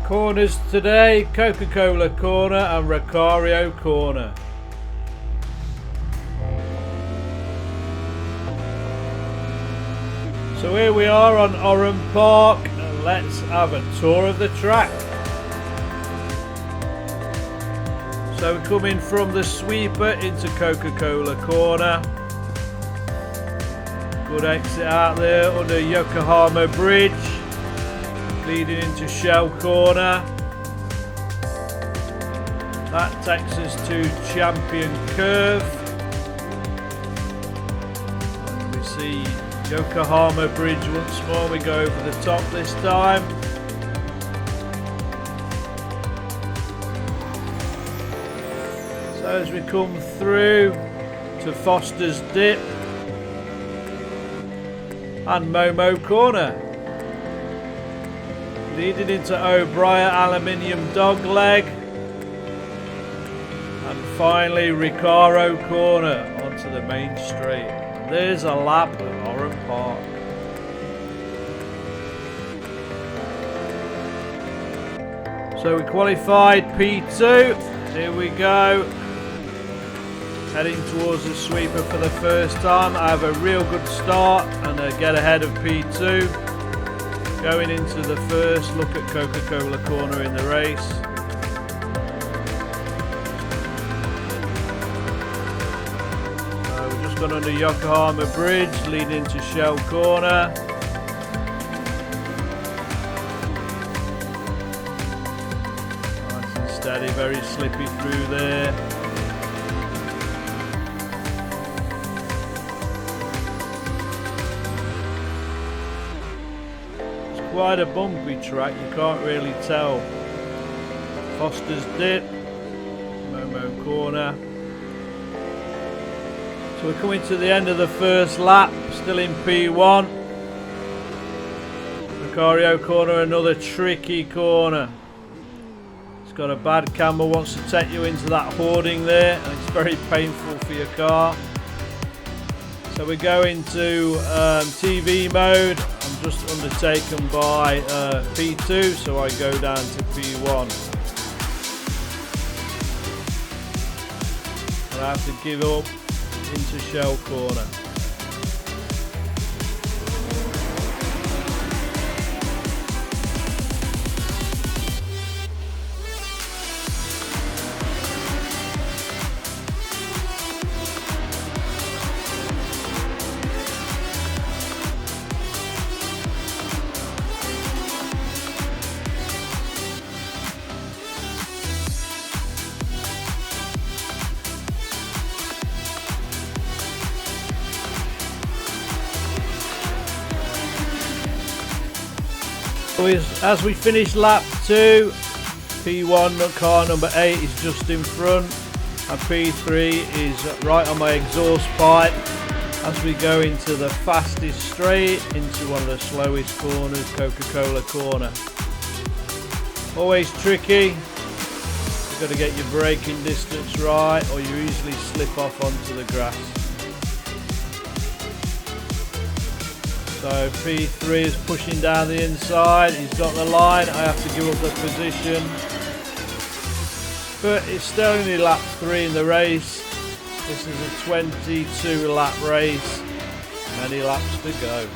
Corners today, Coca-Cola corner and Rocario corner. So here we are on Oran Park, and let's have a tour of the track. So we're coming from the sweeper into Coca-Cola corner. Good exit out there under Yokohama Bridge, leading into Shell corner. That takes us to Champion Curve. And we see Yokohama Bridge once more. We go over the top this time. So as we come through to Foster's Dip and Momo Corner, leading into O'Brien Aluminium Dogleg, and finally Recaro Corner onto the main straight. There's a lap at Oran Park. So we qualified P2. Here we go. Heading towards the sweeper for the first time. I have a real good start and get ahead of P2. Going into the first look at Coca-Cola corner in the race. We've just gone under Yokohama Bridge, leading to Shell corner. Nice and steady, very slippy through there. Quite a bumpy track, you can't really tell. Foster's Dip, Momo Corner. So we're coming to the end of the first lap, still in P1. Rocario Corner, another tricky corner. It's got a bad camber, wants to take you into that hoarding there, and it's very painful for your car. So we go into TV mode. I'm just undertaken by P2, so I go down to P1. And I have to give up into Shell corner. As we finish lap 2, P1 car number 8 is just in front, and P3 is right on my exhaust pipe as we go into the fastest straight into one of the slowest corners, Coca-Cola corner. Always tricky, you've got to get your braking distance right or you easily slip off onto the grass. So P3 is pushing down the inside, he's got the line, I have to give up the position. But it's still only lap 3 in the race. This is a 22 lap race, many laps to go.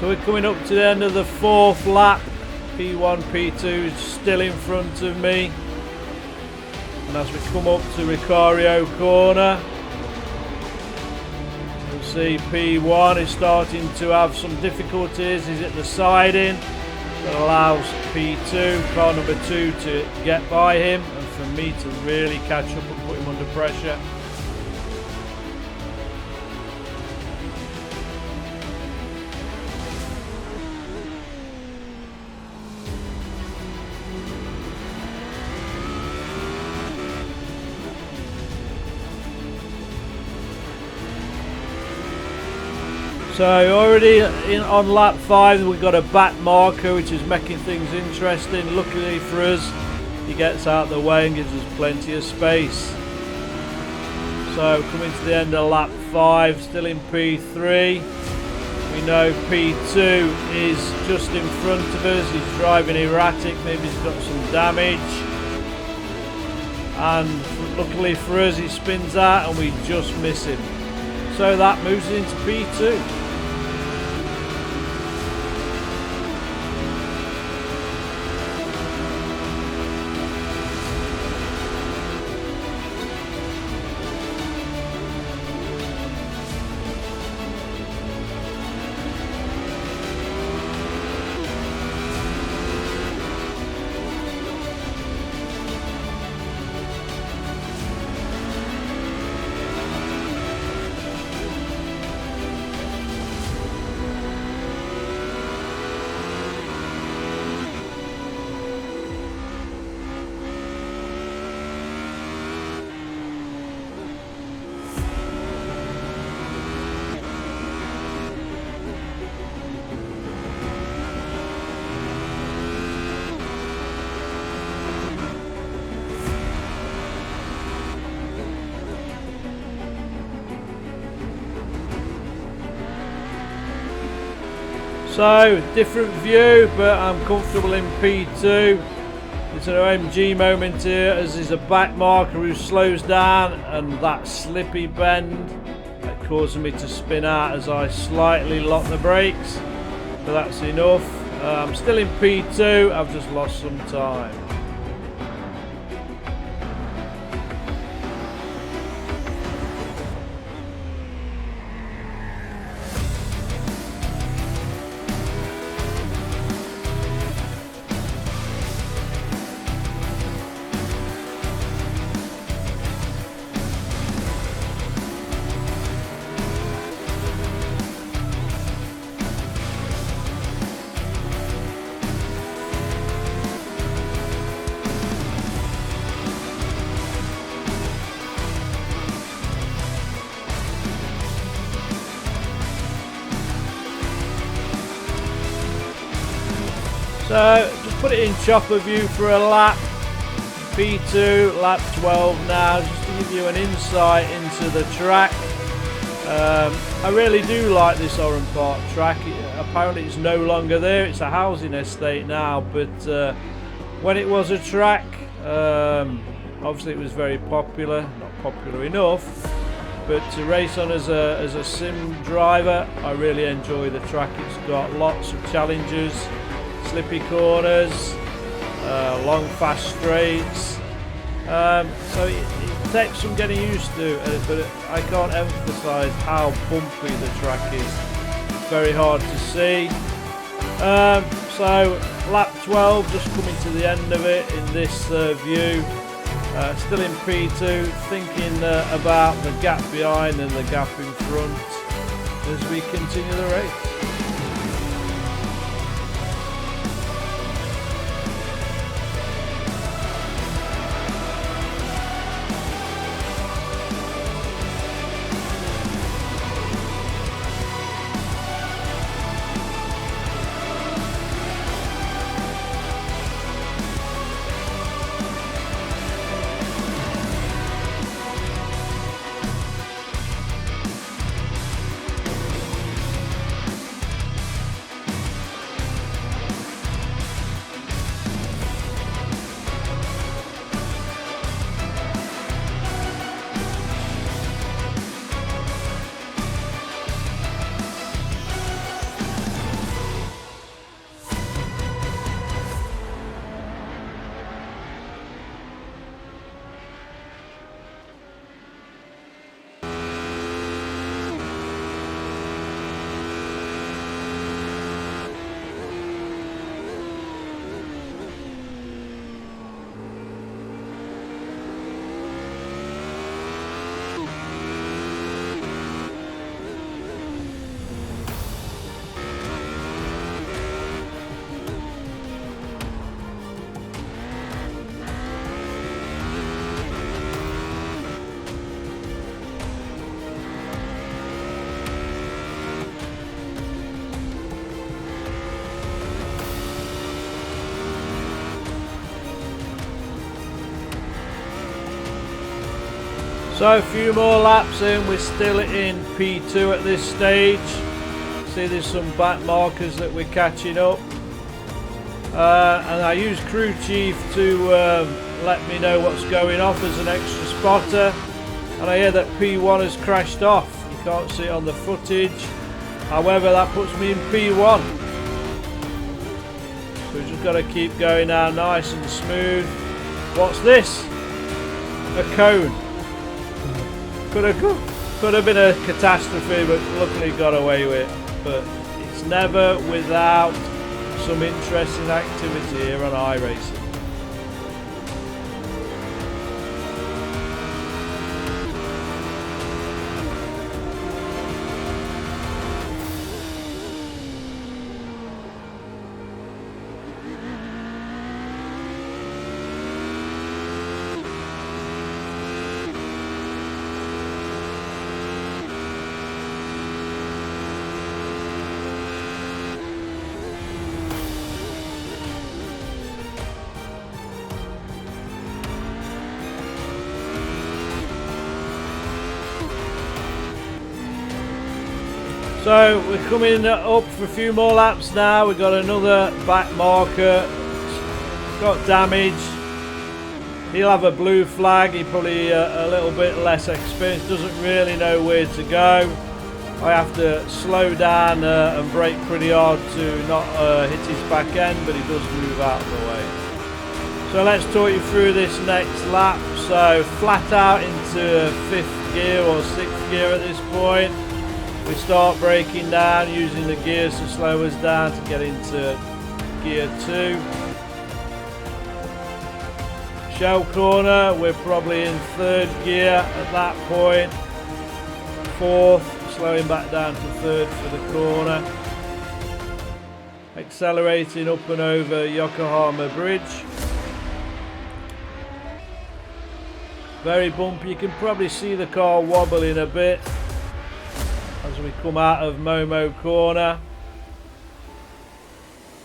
So we're coming up to the end of the 4th lap. P1, P2 is still in front of me. And as we come up to Ricario corner, you'll see P1 is starting to have some difficulties. He's at the siding. That allows P2, car number 2, to get by him, and for me to really catch up and put him under pressure. So already on lap 5 we've got a back marker, which is making things interesting. Luckily for us, he gets out of the way and gives us plenty of space. So coming to the end of lap 5, still in P3. We know P2 is just in front of us. He's driving erratic, maybe he's got some damage. And luckily for us, he spins out and we just miss him. So that moves into P2. So, different view, but I'm comfortable in P2. It's an OMG moment here, as there's a back marker who slows down, and that slippy bend that causing me to spin out as I slightly lock the brakes. But that's enough. I'm still in P2, I've just lost some time. So just put it in chopper view for a lap. P2, lap 12 now, just to give you an insight into the track. I really do like this Oran Park track. Apparently it's no longer there, it's a housing estate now, but when it was a track, obviously it was very popular, not popular enough, but to race on as a sim driver, I really enjoy the track. It's got lots of challenges, slippy corners, long fast straights, so it takes some getting used to, but I can't emphasise how bumpy the track is. It's very hard to see. So lap 12, just coming to the end of it in this view. Still in P2, thinking about the gap behind and the gap in front as we continue the race. So a few more laps in, we're still in P2 at this stage. See, there's some back markers that we're catching up. And I use Crew Chief to let me know what's going off as an extra spotter. And I hear that P1 has crashed off. You can't see it on the footage. However, that puts me in P1. So we've just got to keep going now, nice and smooth. What's this? A cone. Could have been a catastrophe, but luckily got away with it. But it's never without some interesting activity here on iRacing. So we're coming up for a few more laps now. We've got another back marker. Got damage. He'll have a blue flag. He probably a little bit less experienced. Doesn't really know where to go. I have to slow down and brake pretty hard to not hit his back end, but he does move out of the way. So let's talk you through this next lap. So flat out into 5th gear or 6th gear at this point. We start braking down, using the gears to slow us down to get into gear 2. Shell corner, we're probably in 3rd gear at that point. 4th, slowing back down to 3rd for the corner. Accelerating up and over Yokohama Bridge. Very bumpy, you can probably see the car wobbling a bit as we come out of Momo corner.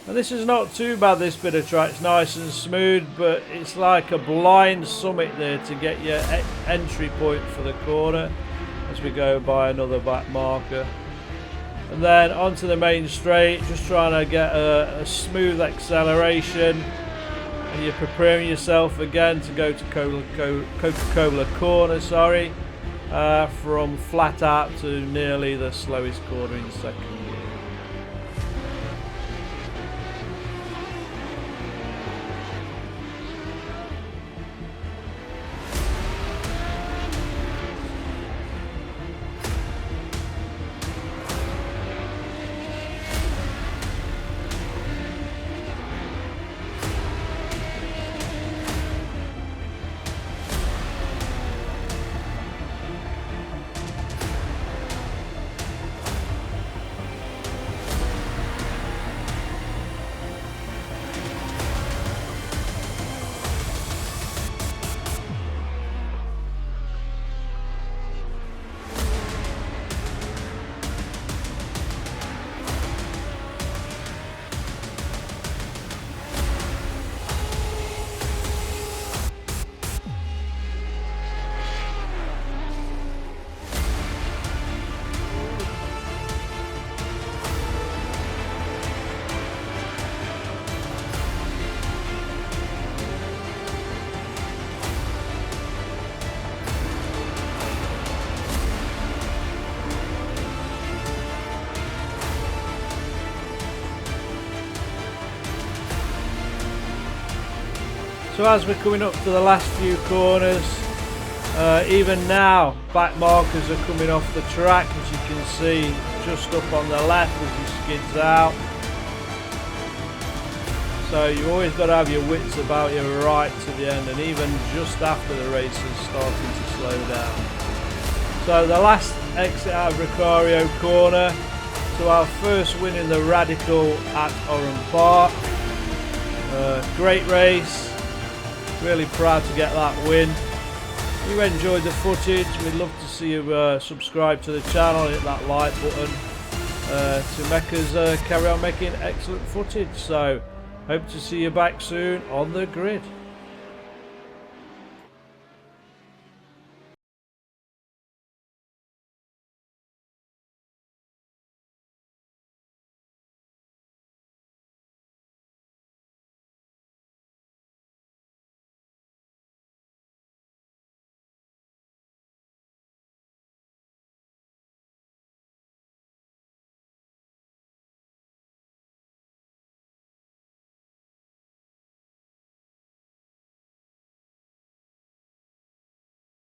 And this is not too bad, this bit of track, it's nice and smooth, but it's like a blind summit there to get your entry point for the corner as we go by another back marker. And then onto the main straight, just trying to get a smooth acceleration, and you're preparing yourself again to go to Coca-Cola corner, sorry. From flat out to nearly the slowest corner in 2nd gear. So as we're coming up to the last few corners, even now back markers are coming off the track, as you can see just up on the left as he skids out. So you've always got to have your wits about you right to the end, and even just after the race is starting to slow down. So the last exit out of Rocario corner, so our first win in the Radical at Oran Park. Great race. Really proud to get that win. If you enjoyed the footage, we'd love to see you subscribe to the channel, hit that like button to make us carry on making excellent footage. So hope to see you back soon on the grid.